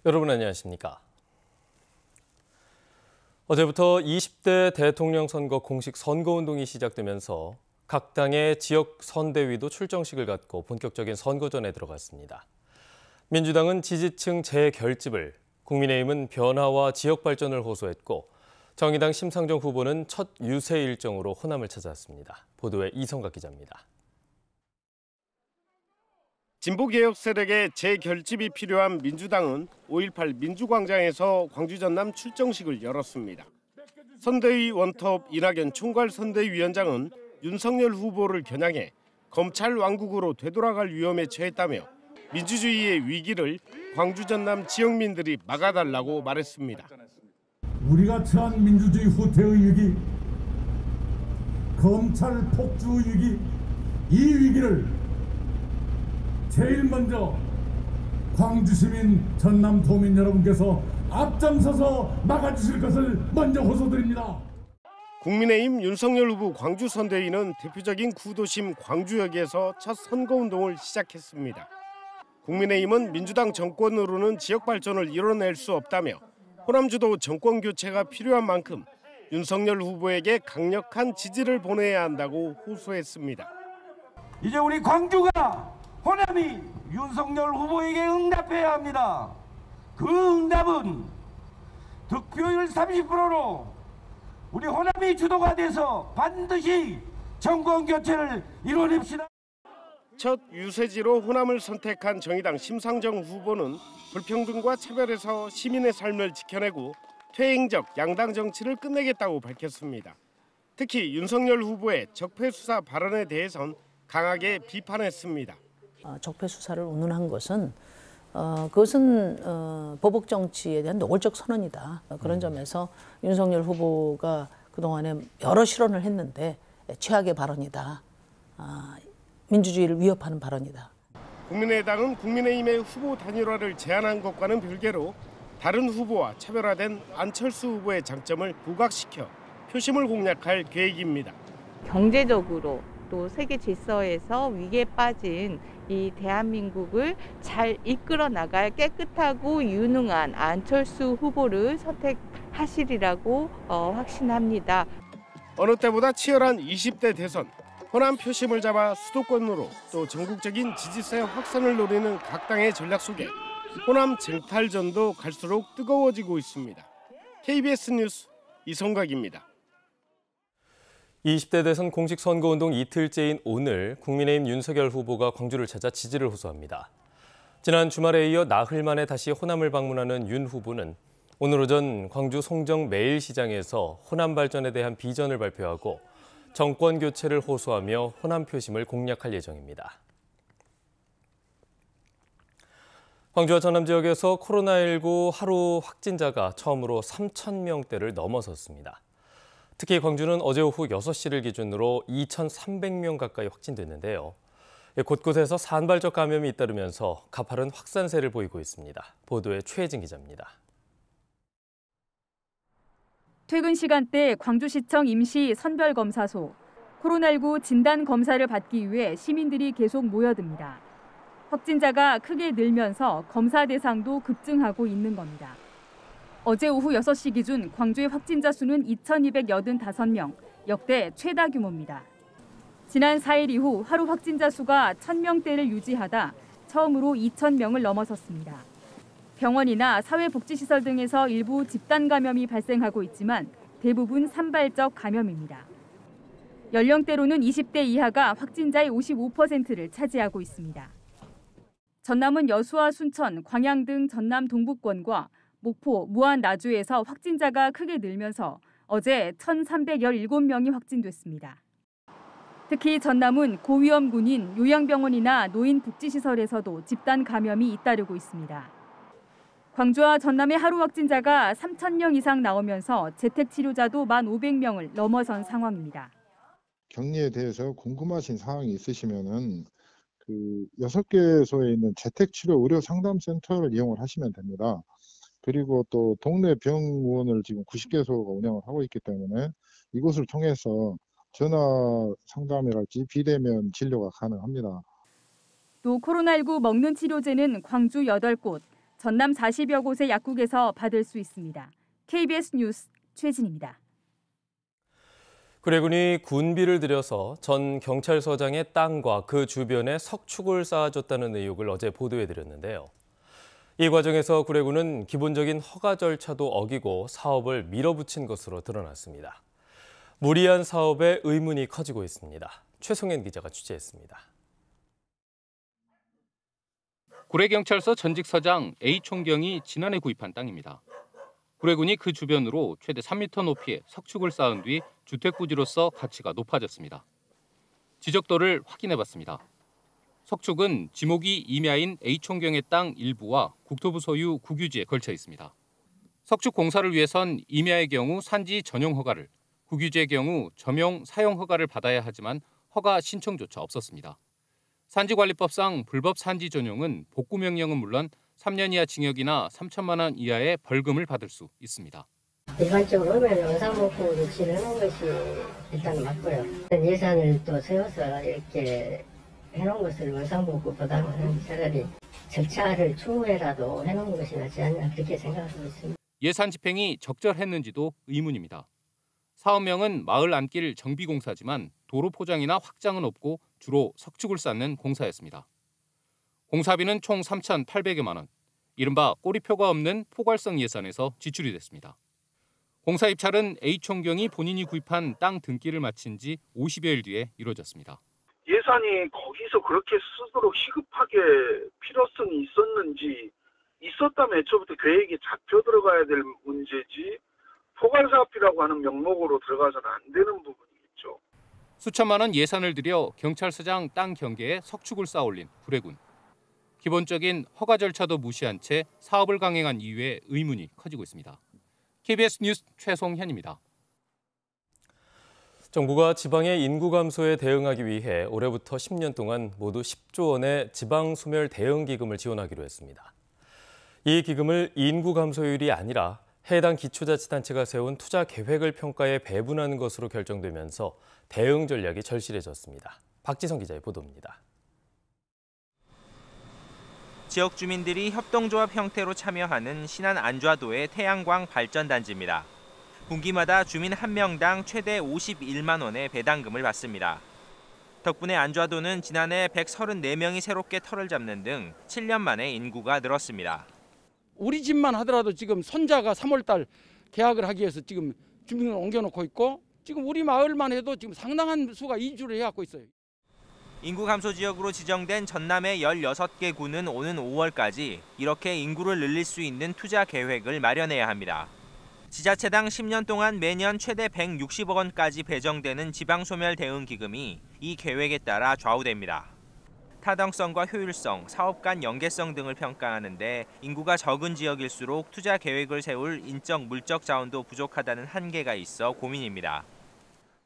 여러분 안녕하십니까? 어제부터 20대 대통령 선거 공식 선거운동이 시작되면서 각 당의 지역 선대위도 출정식을 갖고 본격적인 선거전에 들어갔습니다. 민주당은 지지층 재결집을, 국민의힘은 변화와 지역 발전을 호소했고 정의당 심상정 후보는 첫 유세 일정으로 호남을 찾아왔습니다. 보도에 이성각 기자입니다. 진보개혁 세력의 재결집이 필요한 민주당은 5.18 민주광장에서 광주 전남 출정식을 열었습니다. 선대위 원톱 이낙연 총괄선대위원장은 윤석열 후보를 겨냥해 검찰 왕국으로 되돌아갈 위험에 처했다며 민주주의의 위기를 광주 전남 지역민들이 막아달라고 말했습니다. 우리가 처한 민주주의 후퇴의 위기, 검찰 폭주 위기, 이 위기를 제일 먼저 광주 시민, 전남 도민 여러분께서 앞장서서 막아주실 것을 먼저 호소드립니다. 국민의힘 윤석열 후보 광주 선대위는 대표적인 구도심 광주역에서 첫 선거운동을 시작했습니다. 국민의힘은 민주당 정권으로는 지역 발전을 이뤄낼 수 없다며 호남주도 정권 교체가 필요한 만큼 윤석열 후보에게 강력한 지지를 보내야 한다고 호소했습니다. 이제 우리 광주가 호남이 윤석열 후보에게 응답해야 합니다. 그 응답은 득표율 30%로 우리 호남이 주도가 돼서 반드시 정권 교체를 이뤄냅시다. 첫 유세지로 호남을 선택한 정의당 심상정 후보는 불평등과 차별에서 시민의 삶을 지켜내고 퇴행적 양당 정치를 끝내겠다고 밝혔습니다. 특히 윤석열 후보의 적폐 수사 발언에 대해선 강하게 비판했습니다. 적폐 수사를 운운한 것은 그것은 보복 정치에 대한 노골적 선언이다. 그런 점에서 윤석열 후보가 그동안에 여러 실언을 했는데 최악의 발언이다. 민주주의를 위협하는 발언이다. 국민의당은 국민의힘의 후보 단일화를 제안한 것과는 별개로 다른 후보와 차별화된 안철수 후보의 장점을 부각시켜 표심을 공략할 계획입니다. 경제적으로 또 세계 질서에서 위기에 빠진 이 대한민국을 잘 이끌어 나갈 깨끗하고 유능한 안철수 후보를 선택하시리라고 확신합니다. 어느 때보다 치열한 20대 대선, 호남 표심을 잡아 수도권으로 또 전국적인 지지세 확산을 노리는 각 당의 전략 속에 호남 쟁탈전도 갈수록 뜨거워지고 있습니다. KBS 뉴스 이성각입니다. 20대 대선 공식 선거운동 이틀째인 오늘 국민의힘 윤석열 후보가 광주를 찾아 지지를 호소합니다. 지난 주말에 이어 나흘 만에 다시 호남을 방문하는 윤 후보는 오늘 오전 광주 송정 매일시장에서 호남 발전에 대한 비전을 발표하고 정권 교체를 호소하며 호남 표심을 공략할 예정입니다. 광주와 전남 지역에서 코로나19 하루 확진자가 처음으로 3,000명대를 넘어섰습니다. 특히 광주는 어제 오후 6시를 기준으로 2,300명 가까이 확진됐는데요. 곳곳에서 산발적 감염이 잇따르면서 가파른 확산세를 보이고 있습니다. 보도에 최혜진 기자입니다. 퇴근 시간대 광주시청 임시 선별검사소. 코로나19 진단검사를 받기 위해 시민들이 계속 모여듭니다. 확진자가 크게 늘면서 검사 대상도 급증하고 있는 겁니다. 어제 오후 6시 기준 광주의 확진자 수는 2,285명, 역대 최다 규모입니다. 지난 4일 이후 하루 확진자 수가 1,000명대를 유지하다 처음으로 2,000명을 넘어섰습니다. 병원이나 사회복지시설 등에서 일부 집단 감염이 발생하고 있지만 대부분 산발적 감염입니다. 연령대로는 20대 이하가 확진자의 55%를 차지하고 있습니다. 전남은 여수와 순천, 광양 등 전남 동부권과 목포, 무안, 나주에서 확진자가 크게 늘면서 어제 1,317명이 확진됐습니다. 특히 전남은 고위험군인 요양병원이나 노인복지시설에서도 집단 감염이 잇따르고 있습니다. 광주와 전남의 하루 확진자가 3,000명 이상 나오면서 재택치료자도 1,500명을 넘어선 상황입니다. 격리에 대해서 궁금하신 사항이 있으시면은 6개소에 있는 재택치료 의료 상담센터를 이용을 하시면 됩니다. 그리고 또 동네 병원을 지금 90개소가 운영을 하고 있기 때문에 이곳을 통해서 전화 상담이랄지 비대면 진료가 가능합니다. 또 코로나19 먹는 치료제는 광주 8곳, 전남 40여 곳의 약국에서 받을 수 있습니다. KBS 뉴스 최진입니다. 구례군이 군비를 들여서 전 경찰서장의 땅과 그 주변에 석축을 쌓아줬다는 의혹을 어제 보도해드렸는데요. 이 과정에서 구례군은 기본적인 허가 절차도 어기고 사업을 밀어붙인 것으로 드러났습니다. 무리한 사업에 의문이 커지고 있습니다. 최송현 기자가 취재했습니다. 구례경찰서 전직서장 A 총경이 지난해 구입한 땅입니다. 구례군이 그 주변으로 최대 3m 높이의 석축을 쌓은 뒤 주택부지로서 가치가 높아졌습니다. 지적도를 확인해봤습니다. 석축은 지목이 임야인 A 총경의 땅 일부와 국토부 소유 국유지에 걸쳐 있습니다. 석축 공사를 위해선 임야의 경우 산지 전용 허가를, 국유지의 경우 점용 사용 허가를 받아야 하지만 허가 신청조차 없었습니다. 산지관리법상 불법 산지 전용은 복구명령은 물론 3년 이하 징역이나 3천만 원 이하의 벌금을 받을 수 있습니다. 일반적으로 오면 원상복구를 진행하는 것이 일단 맞고요. 예산을 또 세워서 이렇게 해놓은 것을 원상복구보다는 차라리 절차를 추후에라도 해놓은 것이 낫지 않나 그렇게 생각하고 있습니다. 예산 집행이 적절했는지도 의문입니다. 사업명은 마을 안길 정비공사지만 도로 포장이나 확장은 없고 주로 석축을 쌓는 공사였습니다. 공사비는 총 3,800여만 원, 이른바 꼬리표가 없는 포괄성 예산에서 지출이 됐습니다. 공사 입찰은 A 총경이 본인이 구입한 땅 등기를 마친 지 50여일 뒤에 이루어졌습니다. 예산이 거기서 그렇게 쓰도록 시급하게 필요성이 있었는지, 있었다면 애초부터 계획이 잡혀 들어가야 될 문제지 포괄사업비라고 하는 명목으로 들어가서는 안 되는 부분이겠죠. 수천만 원 예산을 들여 경찰서장 땅 경계에 석축을 쌓아올린 구례군. 기본적인 허가 절차도 무시한 채 사업을 강행한 이유에 의문이 커지고 있습니다. KBS 뉴스 최송현입니다. 정부가 지방의 인구 감소에 대응하기 위해 올해부터 10년 동안 모두 10조 원의 지방소멸 대응 기금을 지원하기로 했습니다. 이 기금을 인구 감소율이 아니라 해당 기초자치단체가 세운 투자 계획을 평가해 배분하는 것으로 결정되면서 대응 전략이 절실해졌습니다. 박지성 기자의 보도입니다. 지역 주민들이 협동조합 형태로 참여하는 신안 안좌도의 태양광 발전단지입니다. 분기마다 주민 1명당 최대 51만 원의 배당금을 받습니다. 덕분에 안좌도는 지난해 134명이 새롭게 터를 잡는 등 7년 만에 인구가 늘었습니다. 우리 집만 하더라도 지금 손자가 3월달 계약을 하기 위해서 지금 주민을 옮겨놓고 있고, 지금 우리 마을만 해도 지금 상당한 수가 이주를 해갖고 있어요. 인구 감소 지역으로 지정된 전남의 16개 구는 오는 5월까지 이렇게 인구를 늘릴 수 있는 투자 계획을 마련해야 합니다. 지자체당 10년 동안 매년 최대 160억 원까지 배정되는 지방소멸 대응 기금이 이 계획에 따라 좌우됩니다. 타당성과 효율성, 사업 간 연계성 등을 평가하는데 인구가 적은 지역일수록 투자 계획을 세울 인적, 물적 자원도 부족하다는 한계가 있어 고민입니다.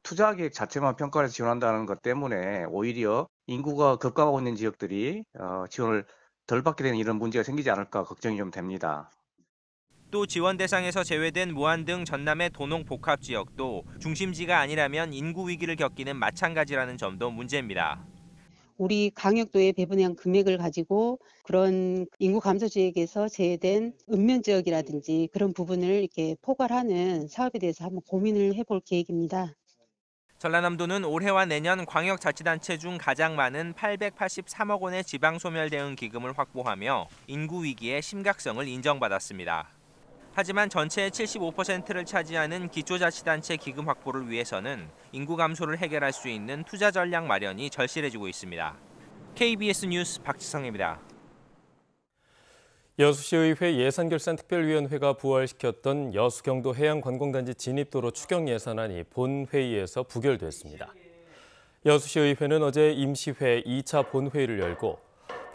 투자 계획 자체만 평가를 지원한다는 것 때문에 오히려 인구가 급감하고 있는 지역들이 지원을 덜 받게 되는 이런 문제가 생기지 않을까 걱정이 좀 됩니다. 또 지원 대상에서 제외된 무안 등 전남의 도농 복합 지역도 중심지가 아니라면 인구 위기를 겪기는 마찬가지라는 점도 문제입니다. 우리 강역도의 배분량 금액을 가지고 그런 인구 감소 지역에서 제외된 읍면 지역이라든지 그런 부분을 이렇게 포괄하는 사업에 대해서 한번 고민을 해볼 계획입니다. 전라남도는 올해와 내년 광역자치단체 중 가장 많은 883억 원의 지방소멸 대응 기금을 확보하며 인구 위기의 심각성을 인정받았습니다. 하지만 전체의 75%를 차지하는 기초자치단체 기금 확보를 위해서는 인구 감소를 해결할 수 있는 투자 전략 마련이 절실해지고 있습니다. KBS 뉴스 박지성입니다. 여수시의회 예산결산특별위원회가 부활시켰던 여수경도 해양관광단지 진입도로 추경 예산안이 본회의에서 부결됐습니다. 여수시의회는 어제 임시회 2차 본회의를 열고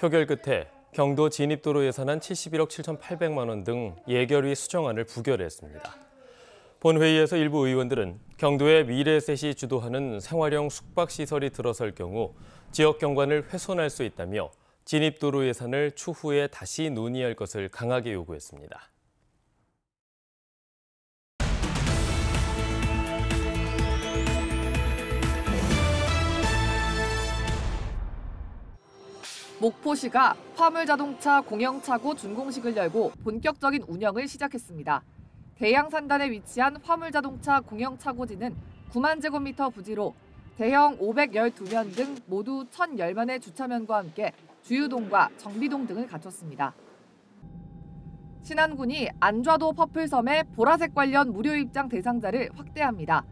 표결 끝에 경도 진입도로 예산안 71억 7,800만 원 등 예결위 수정안을 부결했습니다. 본회의에서 일부 의원들은 경도의 미래셋이 주도하는 생활형 숙박시설이 들어설 경우 지역 경관을 훼손할 수 있다며 진입도로 예산을 추후에 다시 논의할 것을 강하게 요구했습니다. 목포시가 화물자동차 공영차고 준공식을 열고 본격적인 운영을 시작했습니다. 대양산단에 위치한 화물자동차 공영차고지는 9만 제곱미터 부지로 대형 512면 등 모두 1,010면의 주차면과 함께 주유동과 정비동 등을 갖췄습니다. 신안군이 안좌도 퍼플섬의 보라색 관련 무료 입장 대상자를 확대합니다.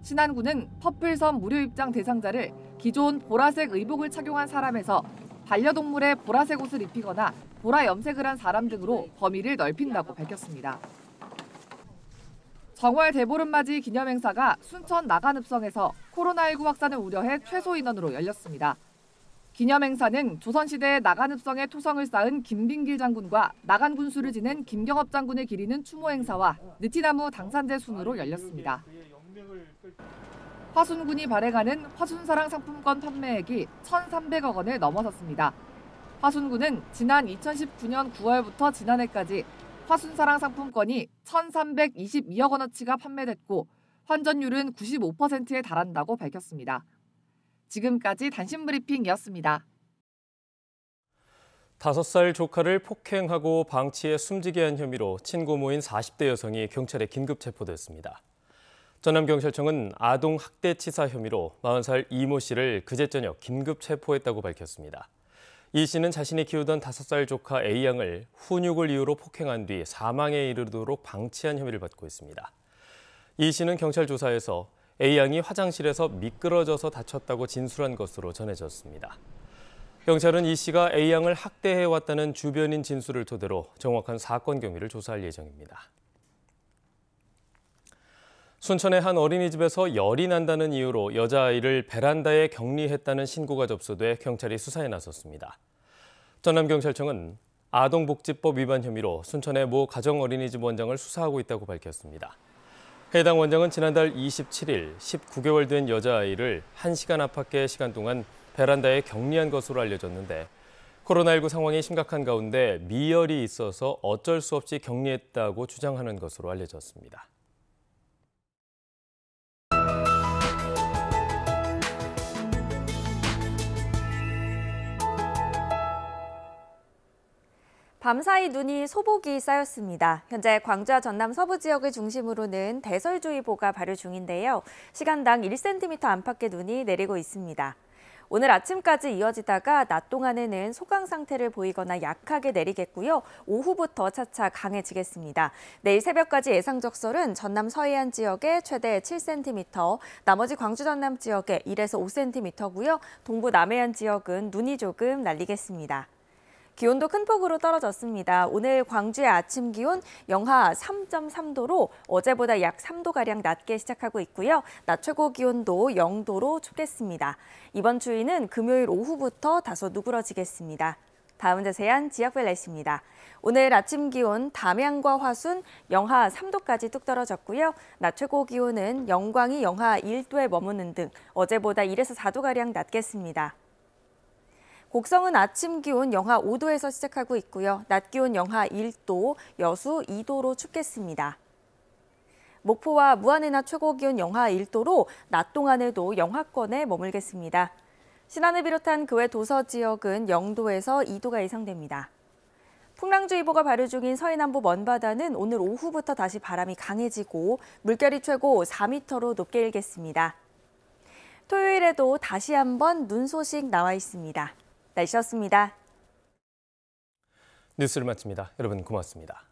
신안군은 퍼플섬 무료 입장 대상자를 기존 보라색 의복을 착용한 사람에서 반려동물의 보라색 옷을 입히거나 보라 염색을 한 사람 등으로 범위를 넓힌다고 밝혔습니다. 정월 대보름맞이 기념행사가 순천 나간읍성에서 코로나19 확산을 우려해 최소 인원으로 열렸습니다. 기념행사는 조선시대 나간읍성에 토성을 쌓은 김빙길 장군과 나간 군수를 지낸 김경업 장군을 기리는 추모 행사와 느티나무 당산제 순으로 열렸습니다. 화순군이 발행하는 화순사랑 상품권 판매액이 1,300억 원을 넘어섰습니다. 화순군은 지난 2019년 9월부터 지난해까지 화순사랑 상품권이 1,322억 원어치가 판매됐고 환전율은 95%에 달한다고 밝혔습니다. 지금까지 단신브리핑이었습니다. 5살 조카를 폭행하고 방치해 숨지게 한 혐의로 친고모인 40대 여성이 경찰에 긴급 체포됐습니다. 전남경찰청은 아동학대치사 혐의로 40살 이모 씨를 그제 저녁 긴급 체포했다고 밝혔습니다. 이 씨는 자신이 키우던 5살 조카 A양을 훈육을 이유로 폭행한 뒤 사망에 이르도록 방치한 혐의를 받고 있습니다. 이 씨는 경찰 조사에서 A양이 화장실에서 미끄러져서 다쳤다고 진술한 것으로 전해졌습니다. 경찰은 이 씨가 A양을 학대해왔다는 주변인 진술을 토대로 정확한 사건 경위를 조사할 예정입니다. 순천의 한 어린이집에서 열이 난다는 이유로 여자아이를 베란다에 격리했다는 신고가 접수돼 경찰이 수사에 나섰습니다. 전남경찰청은 아동복지법 위반 혐의로 순천의 모 가정어린이집 원장을 수사하고 있다고 밝혔습니다. 해당 원장은 지난달 27일 19개월 된 여자아이를 1시간 안팎의 시간 동안 베란다에 격리한 것으로 알려졌는데 코로나19 상황이 심각한 가운데 미열이 있어서 어쩔 수 없이 격리했다고 주장하는 것으로 알려졌습니다. 밤사이 눈이 소복이 쌓였습니다. 현재 광주와 전남 서부 지역을 중심으로는 대설주의보가 발효 중인데요. 시간당 1cm 안팎의 눈이 내리고 있습니다. 오늘 아침까지 이어지다가 낮 동안에는 소강 상태를 보이거나 약하게 내리겠고요. 오후부터 차차 강해지겠습니다. 내일 새벽까지 예상 적설은 전남 서해안 지역에 최대 7cm, 나머지 광주 전남 지역에 1에서 5cm고요. 동부 남해안 지역은 눈이 조금 날리겠습니다. 기온도 큰 폭으로 떨어졌습니다. 오늘 광주의 아침 기온 영하 3.3도로 어제보다 약 3도가량 낮게 시작하고 있고요. 낮 최고 기온도 0도로 춥겠습니다. 이번 추위는 금요일 오후부터 다소 누그러지겠습니다. 다음 자세한 지역별 날씨입니다. 오늘 아침 기온 담양과 화순 영하 3도까지 뚝 떨어졌고요. 낮 최고 기온은 영광이 영하 1도에 머무는 등 어제보다 1에서 4도가량 낮겠습니다. 곡성은 아침 기온 영하 5도에서 시작하고 있고요. 낮 기온 영하 1도, 여수 2도로 춥겠습니다. 목포와 무안의 낮 최고 기온 영하 1도로 낮 동안에도 영하권에 머물겠습니다. 신안을 비롯한 그 외 도서 지역은 0도에서 2도가 예상됩니다. 풍랑주의보가 발효 중인 서해남부 먼바다는 오늘 오후부터 다시 바람이 강해지고 물결이 최고 4m로 높게 일겠습니다. 토요일에도 다시 한번 눈 소식 나와 있습니다. 날씨였습니다. 뉴스를 마칩니다. 여러분 고맙습니다.